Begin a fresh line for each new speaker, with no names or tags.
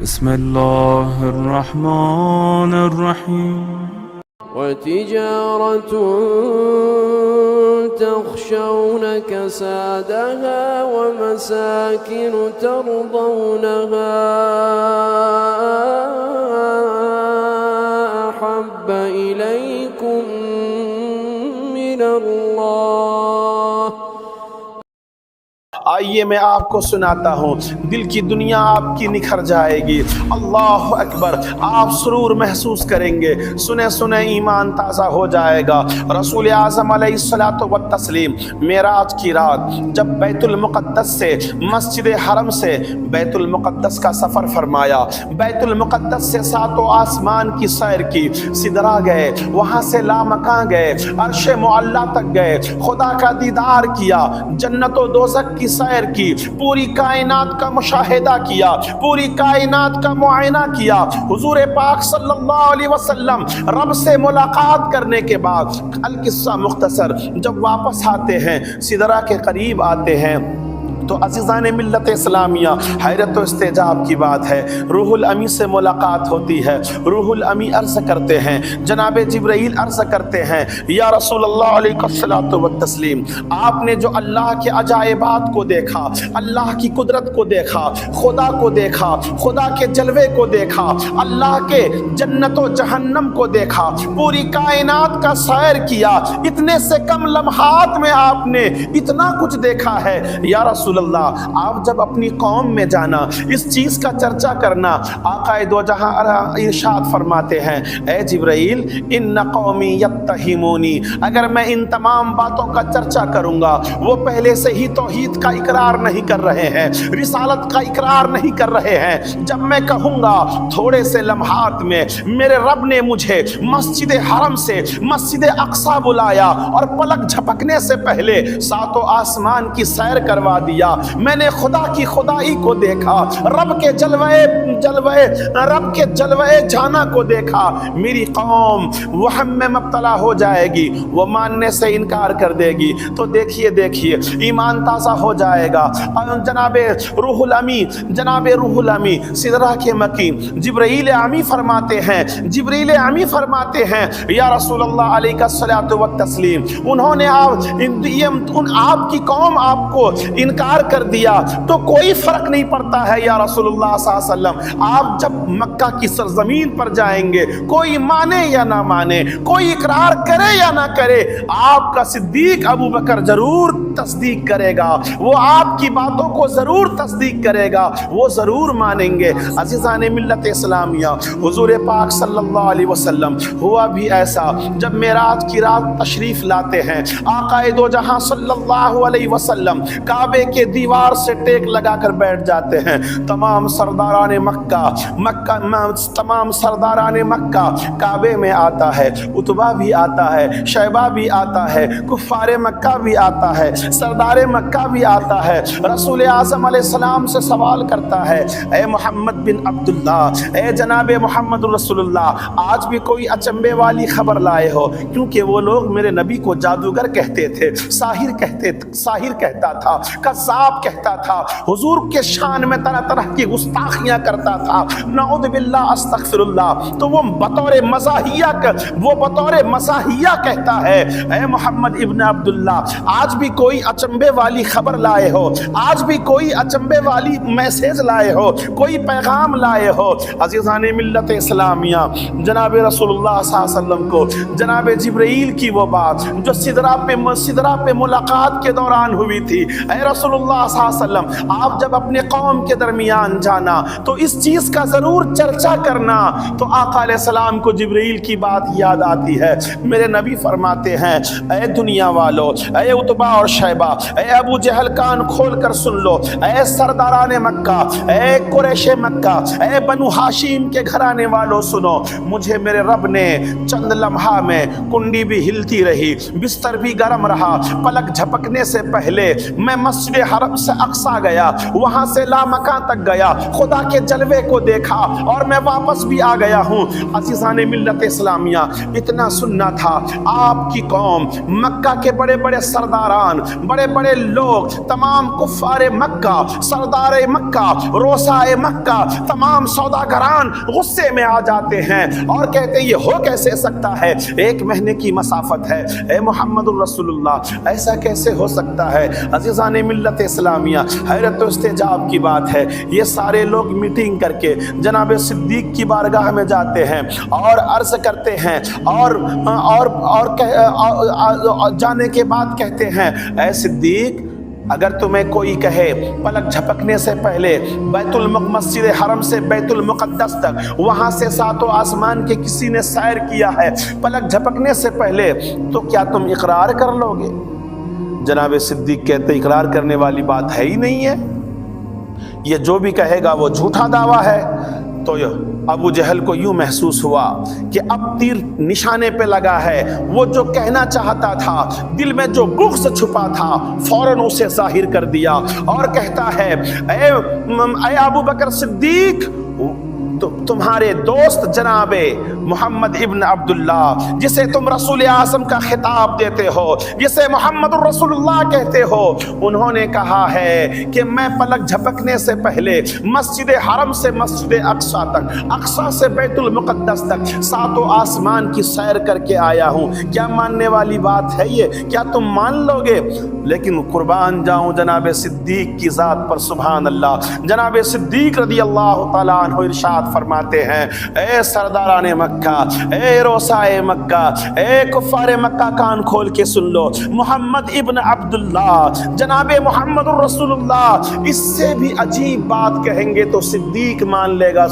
بسم الله الرحمن الرحيم
وتجارة تخشون كسادها ومساكن ترضونها أحب إليكم من الله.
آئیے میں آپ کو سناتا ہوں، دل کی دنیا آپ کی نکھر جائے گی. اللہ اکبر، آپ سرور محسوس کریں گے، سنے سنے ایمان تازہ ہو جائے گا. رسول اعظم علیہ الصلوۃ والتسلیم معراج کی رات جب بیت المقدس سے مسجد حرم سے بیت المقدس کا سفر فرمایا، بیت المقدس سے ساتوں آسمان کی سیر کی، سدرا گئے، وہاں سے لامکاں گئے، عرش معلیٰ تک گئے، خدا کا دیدار کیا، جنت و دوزخ کی سیر کی، پوری کائنات کا مشاہدہ کیا، پوری کائنات کا معائنہ کیا. حضور پاک صلی اللہ علیہ وسلم رب سے ملاقات کرنے کے بعد القصہ مختصر جب واپس آتے ہیں، سدرا کے قریب آتے ہیں تو عزیزان ملت اسلامیہ حیرت و استعجاب کی بات ہے، روح الامی سے ملاقات ہوتی ہے. روح الامی عرض کرتے ہیں، جناب جبرائیل عرض کرتے ہیں، یا رسول اللہ علیہ الصلوۃ والتسلیم، آپ نے جو اللہ کے عجائبات کو دیکھا، اللہ کی قدرت کو دیکھا، خدا کو دیکھا، خدا کے جلوے کو دیکھا، اللہ کے جنت و جہنم کو دیکھا، پوری کائنات کا سیر کیا، اتنے سے کم لمحات میں آپ نے اتنا کچھ دیکھا ہے. یا رسول اللہ، آپ جب اپنی قوم میں جانا، اس چیز کا چرچا کرنا، آقا دو جہاں ارشاد فرماتے ہیں، اے جبرائیل، ان قومی یتہمونی، اگر میں ان تمام باتوں کا چرچا کروں گا، وہ پہلے سے ہی توحید کا اقرار نہیں کر رہے ہیں، رسالت کا اقرار نہیں کر رہے ہیں. جب میں کہوں گا تھوڑے سے لمحات میں میرے رب نے مجھے مسجد حرم سے مسجد اقصی بلایا اور پلک جھپکنے سے پہلے ساتوں آسمان کی سیر کروا دیا، میں نے خدا کی خدائی کو دیکھا، رب کے جلوے جانا کو دیکھا، میری قوم وہم میں مبتلا ہو جائے گی، وہ ماننے سے انکار کر دے گی. تو دیکھیے ایمان تازہ ہو جائے گا. جناب روح الامی سدرہ کے مکی جبرائیل امی فرماتے ہیں، یا رسول اللہ علیہ الصلوۃ والتسلیم، انہوں نے آپ کی قوم آپ کو انکار کر دیا تو کوئی فرق نہیں پڑتا ہے یا رسول اللہ صلی اللہ علیہ وسلم. آپ جب مکہ کی سرزمین پر جائیں گے، کوئی مانے یا نہ مانے، کوئی اقرار کرے یا نہ کرے، آپ کا صدیق ابو بکر ضرور تصدیق کرے گا، وہ آپ کی باتوں کو ضرور تصدیق کرے گا، وہ ضرور مانیں گے. عزیزان ملت اسلامیہ، حضور پاک صلی اللہ علیہ وسلم ہوا بھی ایسا، جب معراج کی رات تشریف لاتے ہیں، آقا دو جہاں صلی اللہ علیہ وسلم کعبے کے دیوار سے ٹیک لگا کر بیٹھ جاتے ہیں. تمام سرداران مکہ کعبے میں آتا ہے، عتبہ بھی آتا ہے، شیبہ بھی آتا ہے، کفار مکہ بھی آتا ہے، سردار مکہ بھی آتا ہے. رسول اعظم علیہ السلام سے سوال کرتا ہے، اے محمد بن عبداللہ، اے جناب محمد رسول اللہ، آج بھی کوئی اچنبے والی خبر لائے ہو؟ کیونکہ وہ لوگ میرے نبی کو جادوگر کہتے تھے، ساحر کہتا تھا، کذاب کہتا تھا، حضور کے شان میں طرح طرح کی گستاخیاں کرتا تھا، نعوذ باللہ استغفر اللہ. تو وہ بطور مزاحیہ کہتا ہے، اے محمد ابن عبداللہ، آج بھی کوئی اچنبے والی خبر لائے ہو، آج بھی کوئی اچنبے والی میسیج لائے ہو، کوئی پیغام لائے ہو؟ عزیزان ملت اسلامیہ، جناب رسول اللہ صلی اللہ علیہ وسلم کو جناب جبرائیل کی وہ بات جو سدرا پہ ملاقات کے دوران ہوئی تھی، اے رسول اللہ صلی اللہ علیہ وسلم، آپ جب اپنے قوم کے درمیان جانا تو اس چیز کا ضرور چرچا کرنا. تو آقا علیہ السلام کو جبرائیل کی بات یاد آتی ہے. میرے نبی فرماتے ہیں، اے دنیا والو، اے عتبہ اور شیبہ، اے ابو جہل، کان کھول کر سن لو، اے سرداران مکہ، اے قریش مکہ، اے بنو ہاشم کے گھرانے والو، سنو، مجھے میرے رب نے چند لمحہ میں کنڈی بھی ہلتی رہی، بستر بھی گرم رہا، پلک جھپکنے سے پہلے میں مسجد حرم سے اقصا گیا, وہاں سے لامکان تک گیا, خدا کے جلوے کو دیکھا اور میں واپس بھی آ گیا ہوں. عزیزان ملت اسلامیہ, اتنا سننا تھا. آپ کی قوم, مکہ کے بڑے بڑے سرداران, بڑے بڑے لوگ, تمام کفار مکہ, سردار مکہ, روسائے مکہ, تمام سوداگران غصے میں آ جاتے ہیں اور کہتے ہیں یہ ہو کیسے سکتا ہے, 1 مہینے کی مسافت ہے, اے محمد الرسول اللہ ایسا کیسے ہو سکتا ہے. عزیزان ملت اسلامیہ, حیرت و استعجاب کی بات ہے, یہ سارے لوگ میٹنگ کر کے جناب صدیق کی بارگاہ میں جاتے ہیں اور عرض کرتے ہیں اور جانے کے بعد کہتے ہیں, اے صدیق اگر تمہیں کوئی کہے پلک جھپکنے سے پہلے مسجد حرم سے بیت المقدس تک, وہاں سے 7 آسمان کے کسی نے سیر کیا ہے پلک جھپکنے سے پہلے, تو کیا تم اقرار کر لو گے؟ جناب صدیق کہتے اقرار کرنے والی بات ہے ہی نہیں ہے, یہ جو بھی کہے گا وہ جھوٹا دعویٰ ہے. تو ابو جہل کو یوں محسوس ہوا کہ اب تیر نشانے پہ لگا ہے. وہ جو کہنا چاہتا تھا, دل میں جو بغض چھپا تھا, فوراً اسے ظاہر کر دیا اور کہتا ہے, اے ابو بکر صدیق, تمہارے دوست جناب محمد ابن عبداللہ, جسے تم رسول اعظم کا خطاب دیتے ہو, جسے محمد الرسول اللہ کہتے ہو, انہوں نے کہا ہے کہ میں پلک جھپکنے سے پہلے مسجد حرم سے مسجد اقصا تک, اقصا سے بیت المقدس تک 7 آسمان کی سیر کر کے آیا ہوں. کیا ماننے والی بات ہے یہ؟ کیا تم مان لو گے؟ لیکن قربان جاؤں جناب صدیق کی ذات پر, سبحان اللہ. جناب صدیق رضی اللہ تعالیٰ عنہ ارشاد فرماتے ہیں, اے سرداران مکہ, اے روسائے مکہ, اے کفار مکہ, کان کھول کے سن لو, محمد ابن عبداللہ جناب محمد الرسول اللہ اس سے بھی عجیب بات کہیں گے تو صدیق مان لے گا.